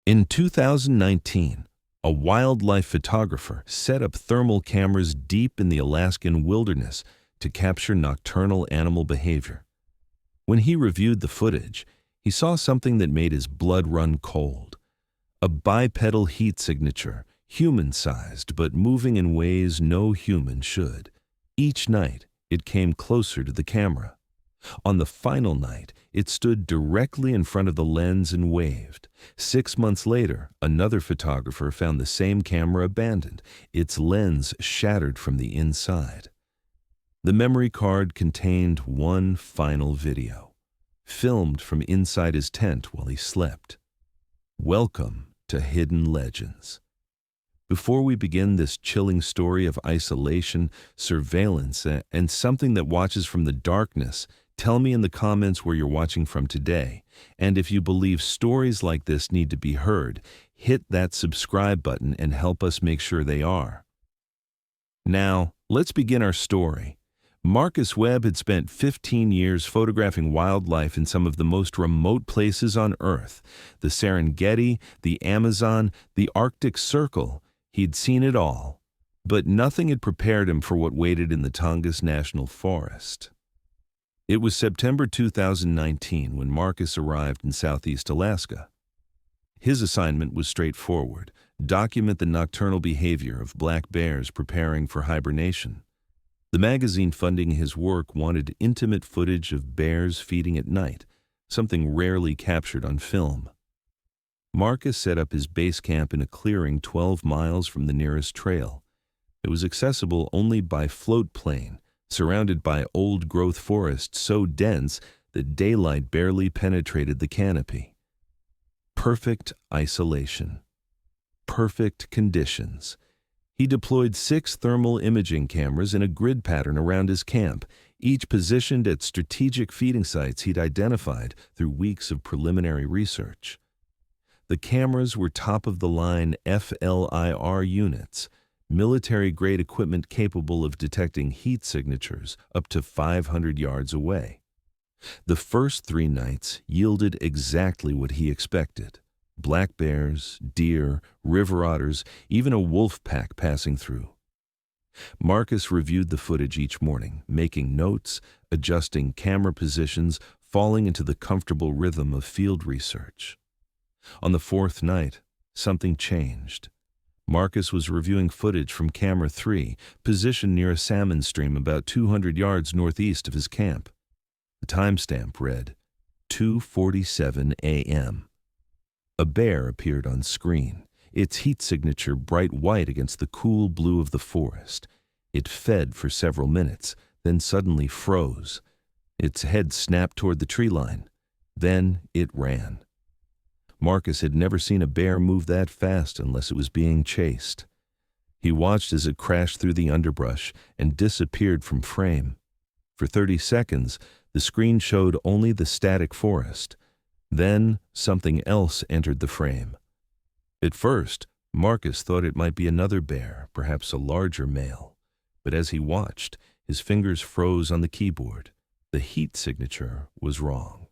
In 2019, a wildlife photographer set up thermal cameras deep in the Alaskan wilderness to capture nocturnal animal behavior. When he reviewed the footage, he saw something that made his blood run cold. A bipedal heat signature, human-sized but moving in ways no human should. Each night, it came closer to the camera. On the final night, it stood directly in front of the lens and waved. 6 months later, another photographer found the same camera abandoned, its lens shattered from the inside. The memory card contained one final video, filmed from inside his tent while he slept. Welcome to Hidden Legends. Before we begin this chilling story of isolation, surveillance, and something that watches from the darkness, tell me in the comments where you're watching from today. And if you believe stories like this need to be heard, hit that subscribe button and help us make sure they are. Now, let's begin our story. Marcus Webb had spent 15 years photographing wildlife in some of the most remote places on Earth. The Serengeti, the Amazon, the Arctic Circle. He'd seen it all. But nothing had prepared him for what waited in the Tongass National Forest. It was September 2019 when Marcus arrived in southeast Alaska. His assignment was straightforward: document the nocturnal behavior of black bears preparing for hibernation. The magazine funding his work wanted intimate footage of bears feeding at night, something rarely captured on film. Marcus set up his base camp in a clearing 12 miles from the nearest trail. It was accessible only by float plane, surrounded by old-growth forest so dense that daylight barely penetrated the canopy. Perfect isolation. Perfect conditions. He deployed 6 thermal imaging cameras in a grid pattern around his camp, each positioned at strategic feeding sites he'd identified through weeks of preliminary research. The cameras were top-of-the-line FLIR units, military-grade equipment capable of detecting heat signatures up to 500 yards away. The first 3 nights yielded exactly what he expected: black bears, deer, river otters, even a wolf pack passing through. Marcus reviewed the footage each morning, making notes, adjusting camera positions, falling into the comfortable rhythm of field research. On the 4th night, something changed. Marcus was reviewing footage from camera 3, positioned near a salmon stream about 200 yards northeast of his camp. The timestamp read 2:47 a.m. A bear appeared on screen, its heat signature bright white against the cool blue of the forest. It fed for several minutes, then suddenly froze. Its head snapped toward the tree line. Then it ran. Marcus had never seen a bear move that fast unless it was being chased. He watched as it crashed through the underbrush and disappeared from frame. For 30 seconds, the screen showed only the static forest. Then something else entered the frame. At first, Marcus thought it might be another bear, perhaps a larger male. But as he watched, his fingers froze on the keyboard. The heat signature was wrong.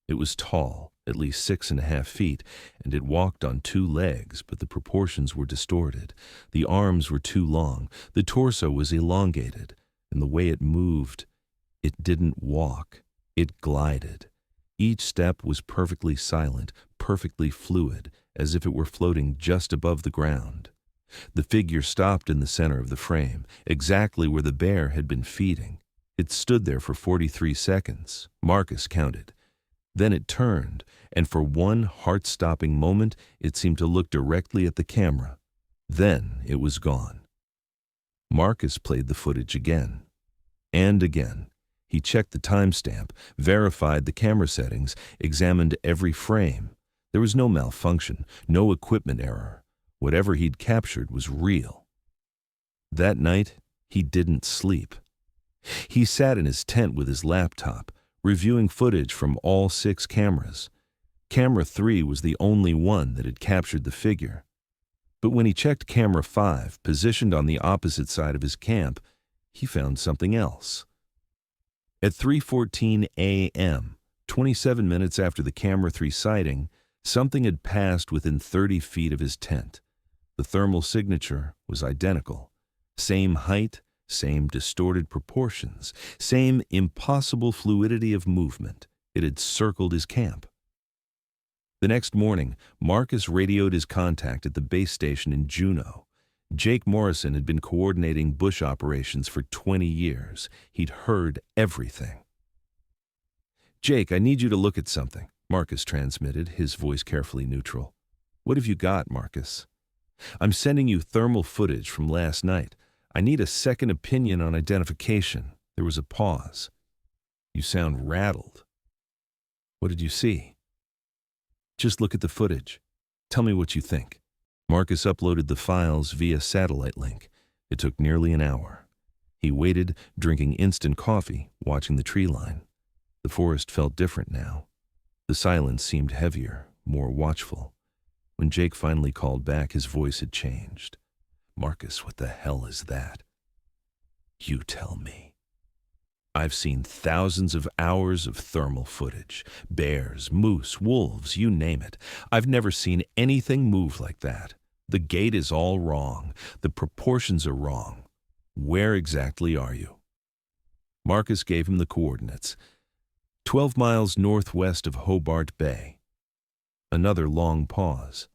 It was tall, at least 6.5 feet, and it walked on 2 legs, but the proportions were distorted. The arms were too long, the torso was elongated, and the way it moved, it didn't walk, it glided. Each step was perfectly silent, perfectly fluid, as if it were floating just above the ground. The figure stopped in the center of the frame, exactly where the bear had been feeding. It stood there for 43 seconds, Marcus counted. Then it turned, and for one heart-stopping moment, it seemed to look directly at the camera. Then it was gone. Marcus played the footage again, and again. He checked the timestamp, verified the camera settings, examined every frame. There was no malfunction, no equipment error. Whatever he'd captured was real. That night, he didn't sleep. He sat in his tent with his laptop, reviewing footage from all 6 cameras. Camera 3 was the only one that had captured the figure. But when he checked camera 5, positioned on the opposite side of his camp, he found something else. At 3:14 a.m., 27 minutes after the camera 3 sighting, Something had passed within 30 feet of his tent. The thermal signature was identical. Same height, same distorted proportions, same impossible fluidity of movement. It had circled his camp. The next morning, Marcus radioed his contact at the base station in Juneau. Jake Morrison had been coordinating bush operations for 20 years. He'd heard everything. "Jake, I need you to look at something," Marcus transmitted, his voice carefully neutral. "What have you got, Marcus?" "I'm sending you thermal footage from last night. I need a second opinion on identification." There was a pause. "You sound rattled. What did you see?" "Just look at the footage. Tell me what you think." Marcus uploaded the files via satellite link. It took nearly an hour. He waited, drinking instant coffee, watching the tree line. The forest felt different now. The silence seemed heavier, more watchful. When Jake finally called back, his voice had changed. "Marcus, what the hell is that?" "You tell me." "I've seen thousands of hours of thermal footage. Bears, moose, wolves, you name it. I've never seen anything move like that. The gait is all wrong. The proportions are wrong. Where exactly are you?" Marcus gave him the coordinates. 12 miles northwest of Hobart Bay. Another long pause.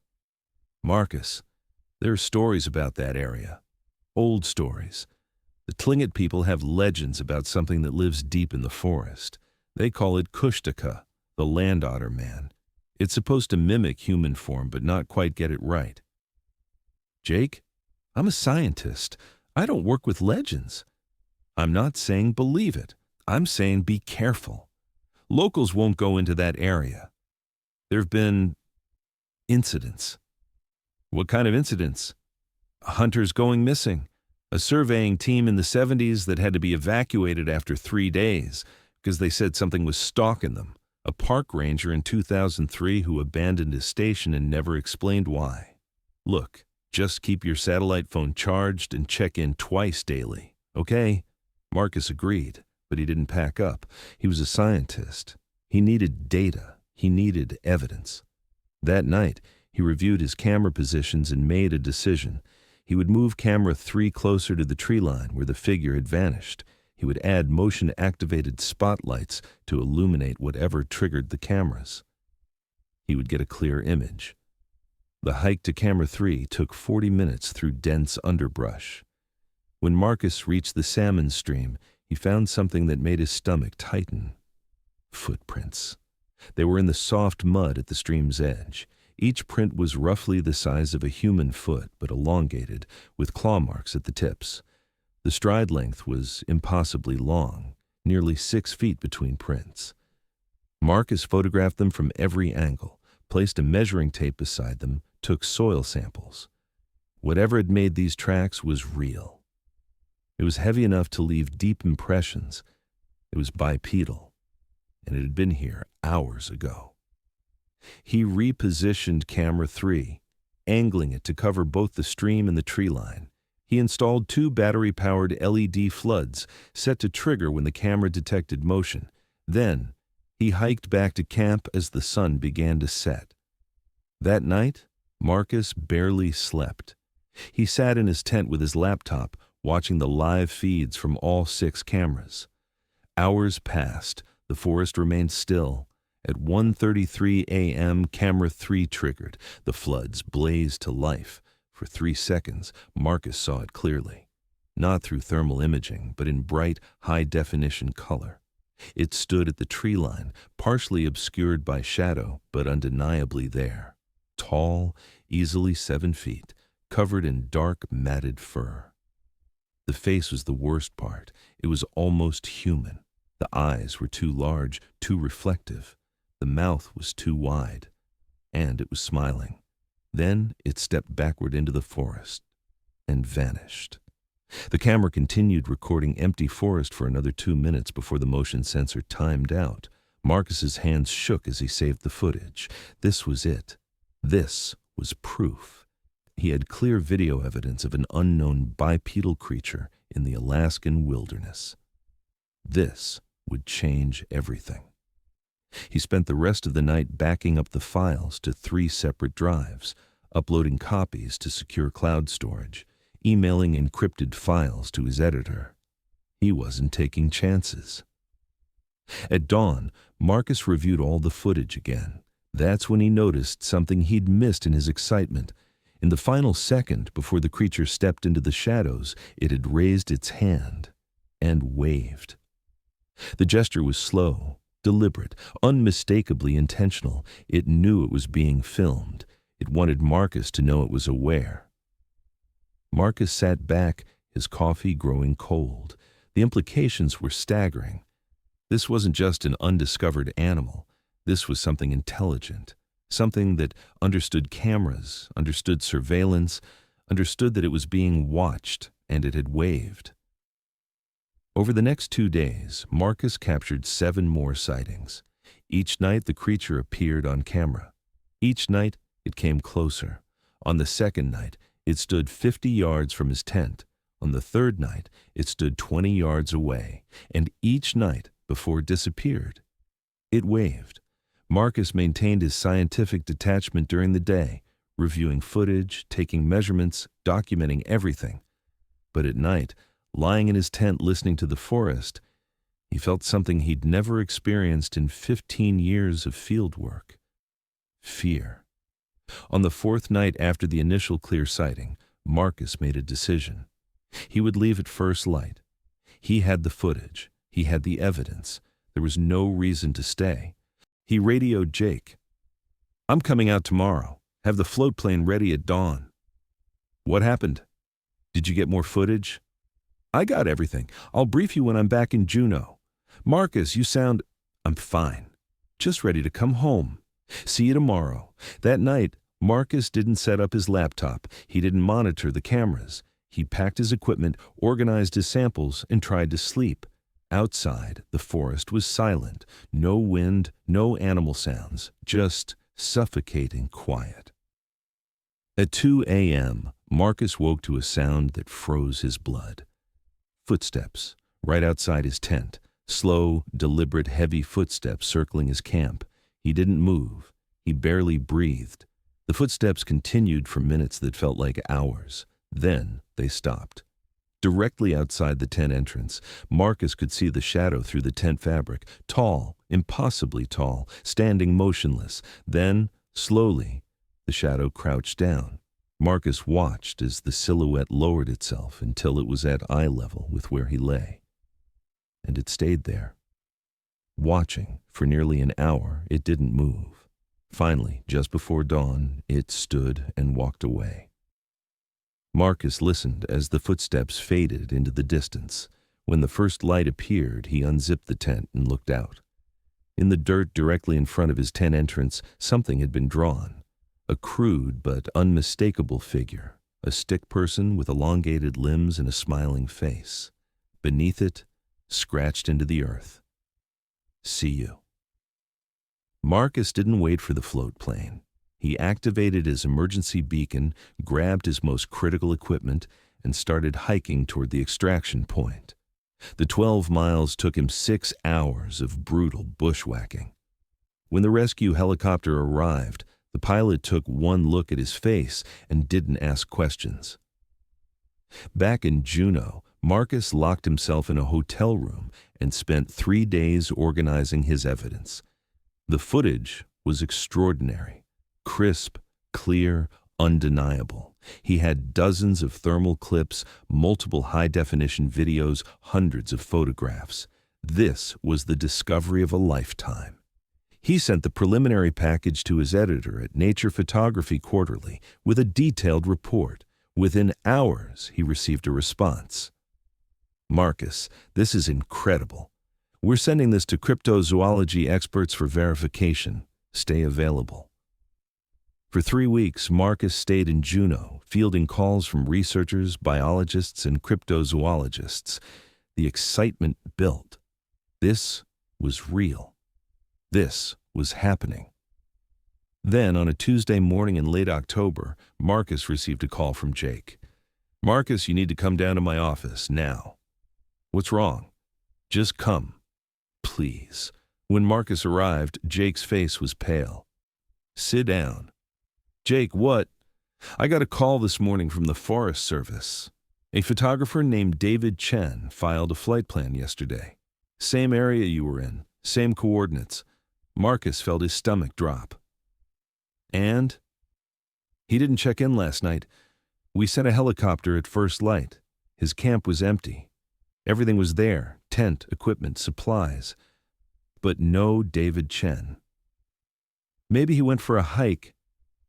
"Marcus, there are stories about that area. Old stories. The Tlingit people have legends about something that lives deep in the forest. They call it Kushtaka, the land otter man. It's supposed to mimic human form, but not quite get it right." "Jake, I'm a scientist. I don't work with legends." "I'm not saying believe it. I'm saying be careful. Locals won't go into that area. There have been incidents." "What kind of incidents?" "Hunters going missing. A surveying team in the 70s that had to be evacuated after 3 days because they said something was stalking them. A park ranger in 2003 who abandoned his station and never explained why. Look, just keep your satellite phone charged and check in twice daily, okay?" Marcus agreed, but he didn't pack up. He was a scientist. He needed data. He needed evidence. That night, he reviewed his camera positions and made a decision. He would move camera 3 closer to the tree line where the figure had vanished. He would add motion-activated spotlights to illuminate whatever triggered the cameras. He would get a clear image. The hike to camera 3 took 40 minutes through dense underbrush. When Marcus reached the salmon stream, he found something that made his stomach tighten. Footprints. They were in the soft mud at the stream's edge. Each print was roughly the size of a human foot, but elongated, with claw marks at the tips. The stride length was impossibly long, nearly 6 feet between prints. Marcus photographed them from every angle, placed a measuring tape beside them, took soil samples. Whatever had made these tracks was real. It was heavy enough to leave deep impressions. It was bipedal, and it had been here hours ago. He repositioned camera 3, angling it to cover both the stream and the tree line. He installed 2 battery-powered LED floods set to trigger when the camera detected motion. Then, he hiked back to camp as the sun began to set. That night, Marcus barely slept. He sat in his tent with his laptop, watching the live feeds from all 6 cameras. Hours passed. The forest remained still. At 1:33 a.m., camera 3 triggered. The floods blazed to life. For 3 seconds, Marcus saw it clearly. Not through thermal imaging, but in bright, high-definition color. It stood at the tree line, partially obscured by shadow, but undeniably there. Tall, easily 7 feet, covered in dark, matted fur. The face was the worst part. It was almost human. The eyes were too large, too reflective. The mouth was too wide, and it was smiling. Then it stepped backward into the forest and vanished. The camera continued recording empty forest for another 2 minutes before the motion sensor timed out. Marcus's hands shook as he saved the footage. This was it. This was proof. He had clear video evidence of an unknown bipedal creature in the Alaskan wilderness. This would change everything. He spent the rest of the night backing up the files to 3 separate drives, uploading copies to secure cloud storage, emailing encrypted files to his editor. He wasn't taking chances. At dawn, Marcus reviewed all the footage again. That's when he noticed something he'd missed in his excitement. In the final second before the creature stepped into the shadows, it had raised its hand and waved. The gesture was slow, deliberate, unmistakably intentional. It knew it was being filmed. It wanted Marcus to know it was aware. Marcus sat back, his coffee growing cold. The implications were staggering. This wasn't just an undiscovered animal. This was something intelligent, something that understood cameras, understood surveillance, understood that it was being watched, and it had waved. Over the next 2 days, Marcus captured 7 more sightings. Each night the creature appeared on camera. Each night it came closer. On the second night, it stood 50 yards from his tent. On the third night, it stood 20 yards away. And each night, before it disappeared, it waved. Marcus maintained his scientific detachment during the day, reviewing footage, taking measurements, documenting everything. But at night, lying in his tent listening to the forest, he felt something he'd never experienced in 15 years of field work. Fear. On the 4th night after the initial clear sighting, Marcus made a decision. He would leave at first light. He had the footage. He had the evidence. There was no reason to stay. He radioed Jake. "I'm coming out tomorrow. Have the float plane ready at dawn." "What happened? Did you get more footage?" "I got everything. I'll brief you when I'm back in Juneau." "Marcus, you sound—" "I'm fine. Just ready to come home. See you tomorrow." That night, Marcus didn't set up his laptop. He didn't monitor the cameras. He packed his equipment, organized his samples, and tried to sleep. Outside, the forest was silent. No wind, no animal sounds, just suffocating quiet. At 2 a.m., Marcus woke to a sound that froze his blood. Footsteps, right outside his tent. Slow, deliberate, heavy footsteps circling his camp. He didn't move. He barely breathed. The footsteps continued for minutes that felt like hours. Then they stopped. Directly outside the tent entrance, Marcus could see the shadow through the tent fabric, tall, impossibly tall, standing motionless. Then, slowly, the shadow crouched down. Marcus watched as the silhouette lowered itself until it was at eye level with where he lay. And it stayed there. Watching for nearly an hour, it didn't move. Finally, just before dawn, it stood and walked away. Marcus listened as the footsteps faded into the distance. When the first light appeared, he unzipped the tent and looked out. In the dirt directly in front of his tent entrance, something had been drawn. A crude but unmistakable figure, a stick person with elongated limbs and a smiling face. Beneath it, scratched into the earth, "See you." Marcus didn't wait for the float plane. He activated his emergency beacon, grabbed his most critical equipment, and started hiking toward the extraction point. The 12 miles took him 6 hours of brutal bushwhacking. When the rescue helicopter arrived, the pilot took one look at his face and didn't ask questions. Back in Juneau, Marcus locked himself in a hotel room and spent 3 days organizing his evidence. The footage was extraordinary. Crisp, clear, undeniable. He had dozens of thermal clips, multiple high-definition videos, hundreds of photographs. This was the discovery of a lifetime. He sent the preliminary package to his editor at Nature Photography Quarterly with a detailed report. Within hours, he received a response. "Marcus, this is incredible. We're sending this to cryptozoology experts for verification. Stay available." For 3 weeks, Marcus stayed in Juneau, fielding calls from researchers, biologists, and cryptozoologists. The excitement built. This was real. This was happening. Then, on a Tuesday morning in late October, Marcus received a call from Jake. "Marcus, you need to come down to my office, now." "What's wrong?" "Just come. Please. When Marcus arrived, Jake's face was pale. "Sit down." "Jake, what?" "I got a call this morning from the Forest Service. A photographer named David Chen filed a flight plan yesterday. Same area you were in, same coordinates." Marcus felt his stomach drop. "And?" "He didn't check in last night. We sent a helicopter at first light. His camp was empty. Everything was there, tent, equipment, supplies. But no David Chen." "Maybe he went for a hike.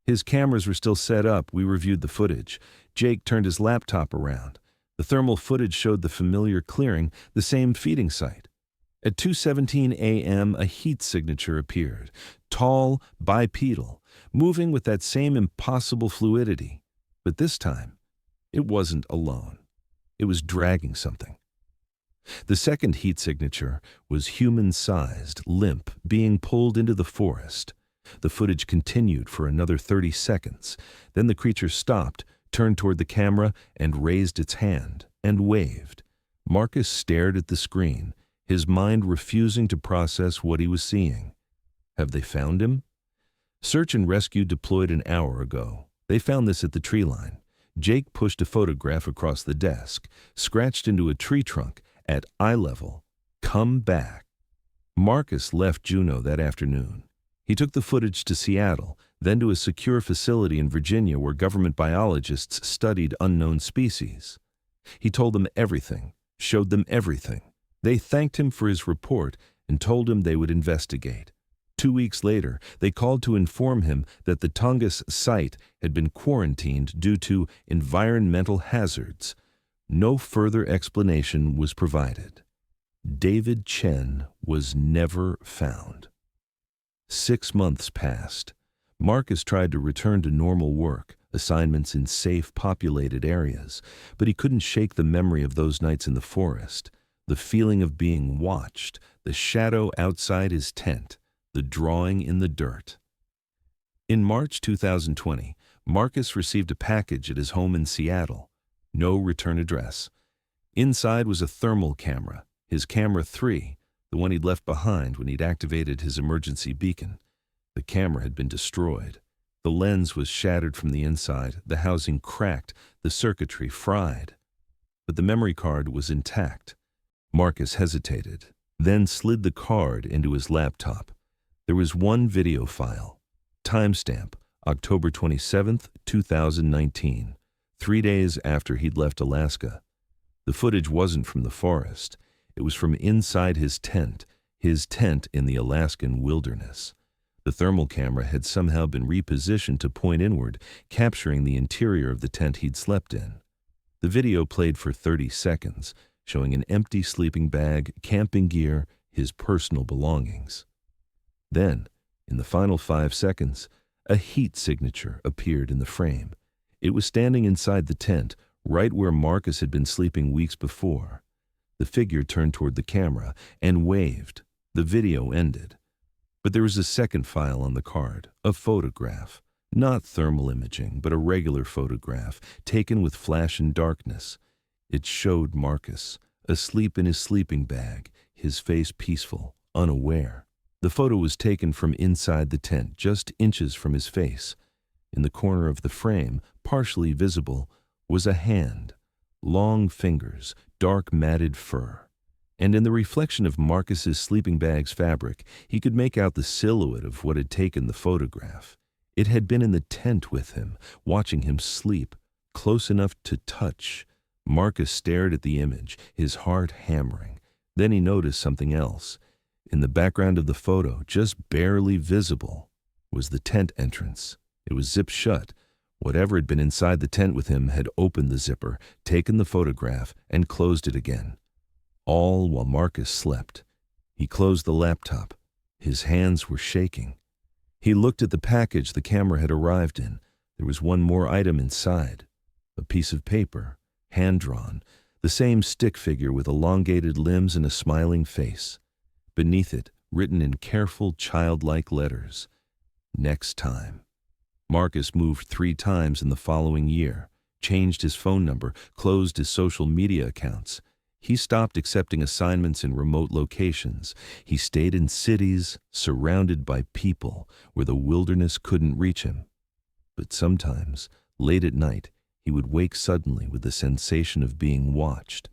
His cameras were still set up. We reviewed the footage." Jake turned his laptop around. The thermal footage showed the familiar clearing, the same feeding site. At 2:17 a.m., a heat signature appeared, tall, bipedal, moving with that same impossible fluidity. But this time, it wasn't alone. It was dragging something. The second heat signature was human-sized, limp, being pulled into the forest. The footage continued for another 30 seconds. Then the creature stopped, turned toward the camera, and raised its hand, and waved. Marcus stared at the screen, his mind refusing to process what he was seeing. Have they found him? Search and rescue deployed an hour ago. They found this at the tree line. Jake pushed a photograph across the desk, scratched into a tree trunk at eye level. "Come back." Marcus left Juneau that afternoon. He took the footage to Seattle, then to a secure facility in Virginia where government biologists studied unknown species. He told them everything, showed them everything. They thanked him for his report and told him they would investigate. 2 weeks later, they called to inform him that the Tongass site had been quarantined due to environmental hazards. No further explanation was provided. David Chen was never found. 6 months passed. Marcus tried to return to normal work, assignments in safe, populated areas, but he couldn't shake the memory of those nights in the forest, the feeling of being watched, the shadow outside his tent, the drawing in the dirt. In March 2020, Marcus received a package at his home in Seattle. No return address. Inside was a thermal camera, his camera 3, the one he'd left behind when he'd activated his emergency beacon. The camera had been destroyed. The lens was shattered from the inside, the housing cracked, the circuitry fried. But the memory card was intact. Marcus hesitated, then slid the card into his laptop. There was one video file. Timestamp, October 27th, 2019, 3 days after he'd left Alaska. The footage wasn't from the forest. It was from inside his tent in the Alaskan wilderness. The thermal camera had somehow been repositioned to point inward, capturing the interior of the tent he'd slept in. The video played for 30 seconds, showing an empty sleeping bag, camping gear, his personal belongings. Then, in the final 5 seconds, a heat signature appeared in the frame. It was standing inside the tent, right where Marcus had been sleeping weeks before. The figure turned toward the camera and waved. The video ended. But there was a second file on the card, a photograph. Not thermal imaging, but a regular photograph, taken with flash and darkness. It showed Marcus, asleep in his sleeping bag, his face peaceful, unaware. The photo was taken from inside the tent, just inches from his face. In the corner of the frame, partially visible, was a hand, long fingers, dark matted fur. And in the reflection of Marcus's sleeping bag's fabric, he could make out the silhouette of what had taken the photograph. It had been in the tent with him, watching him sleep, close enough to touch. Marcus stared at the image, his heart hammering. Then he noticed something else. In the background of the photo, just barely visible, was the tent entrance. It was zipped shut. Whatever had been inside the tent with him had opened the zipper, taken the photograph, and closed it again. All while Marcus slept. He closed the laptop. His hands were shaking. He looked at the package the camera had arrived in. There was one more item inside. A piece of paper, hand-drawn, the same stick figure with elongated limbs and a smiling face. Beneath it, written in careful, childlike letters, "Next time." Marcus moved 3 times in the following year, changed his phone number, closed his social media accounts. He stopped accepting assignments in remote locations. He stayed in cities, surrounded by people, where the wilderness couldn't reach him. But sometimes, late at night, he would wake suddenly with the sensation of being watched.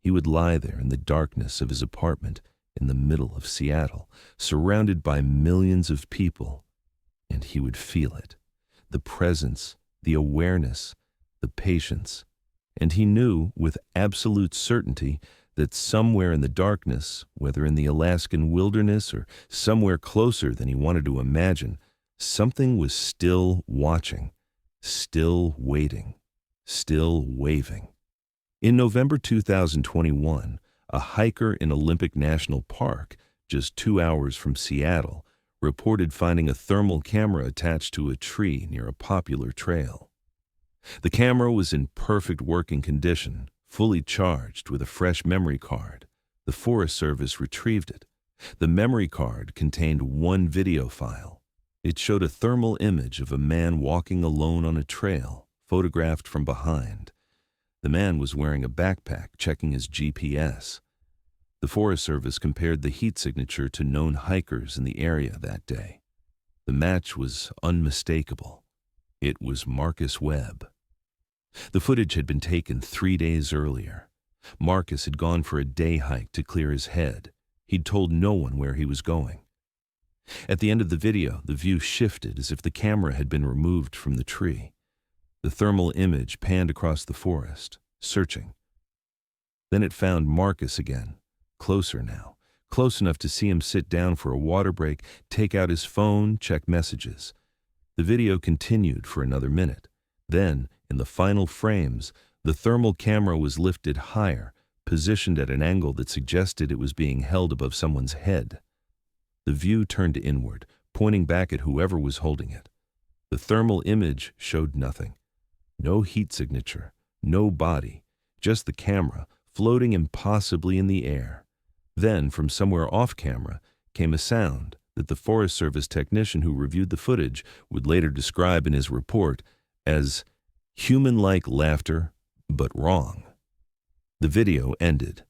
He would lie there in the darkness of his apartment in the middle of Seattle, surrounded by millions of people, and he would feel it. The presence, the awareness, the patience. And he knew with absolute certainty that somewhere in the darkness, whether in the Alaskan wilderness or somewhere closer than he wanted to imagine, something was still watching, still waiting, still waving. In November 2021, a hiker in Olympic National Park, just 2 hours from Seattle, reported finding a thermal camera attached to a tree near a popular trail. The camera was in perfect working condition, fully charged with a fresh memory card. The Forest Service retrieved it. The memory card contained one video file. It showed a thermal image of a man walking alone on a trail, photographed from behind. The man was wearing a backpack, checking his GPS. The Forest Service compared the heat signature to known hikers in the area that day. The match was unmistakable. It was Marcus Webb. The footage had been taken 3 days earlier. Marcus had gone for a day hike to clear his head. He'd told no one where he was going. At the end of the video, the view shifted as if the camera had been removed from the tree. The thermal image panned across the forest, searching. Then it found Marcus again, closer now, close enough to see him sit down for a water break, take out his phone, check messages. The video continued for another minute. Then, in the final frames, the thermal camera was lifted higher, positioned at an angle that suggested it was being held above someone's head. The view turned inward, pointing back at whoever was holding it. The thermal image showed nothing. No heat signature, no body, just the camera, floating impossibly in the air. Then, from somewhere off camera, came a sound that the Forest Service technician who reviewed the footage would later describe in his report as human-like laughter, but wrong. The video ended.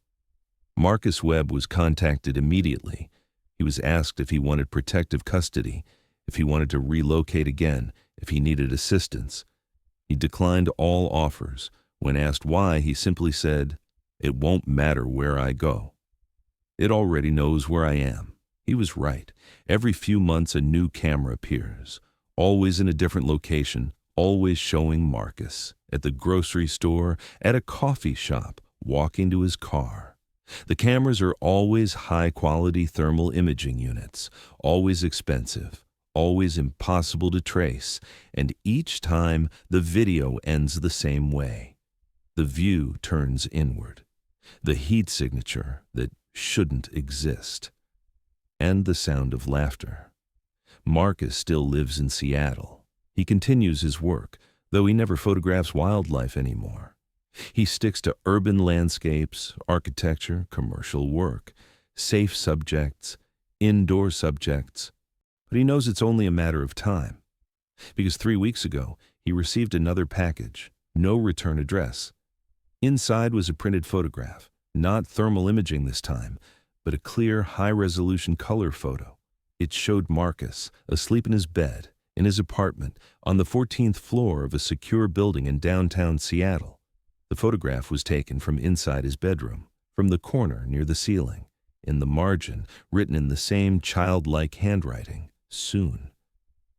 Marcus Webb was contacted immediately. He was asked if he wanted protective custody, if he wanted to relocate again, if he needed assistance. He declined all offers. When asked why, he simply said, "It won't matter where I go. It already knows where I am." He was right. Every few months a new camera appears, always in a different location, always showing Marcus, at the grocery store, at a coffee shop, walking to his car. The cameras are always high-quality thermal imaging units, always expensive, always impossible to trace, and each time the video ends the same way. The view turns inward. The heat signature that shouldn't exist. And the sound of laughter. Marcus still lives in Seattle. He continues his work, though he never photographs wildlife anymore. He sticks to urban landscapes, architecture, commercial work, safe subjects, indoor subjects. But he knows it's only a matter of time. Because 3 weeks ago, he received another package, no return address. Inside was a printed photograph, not thermal imaging this time, but a clear, high-resolution color photo. It showed Marcus, asleep in his bed, in his apartment, on the 14th floor of a secure building in downtown Seattle. The photograph was taken from inside his bedroom, from the corner near the ceiling. In the margin, written in the same childlike handwriting, "Soon."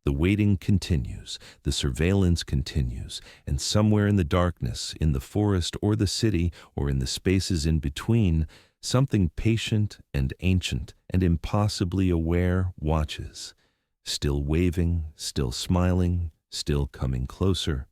The waiting continues, the surveillance continues, and somewhere in the darkness, in the forest or the city, or in the spaces in between, something patient and ancient and impossibly aware watches, still waving, still smiling, still coming closer,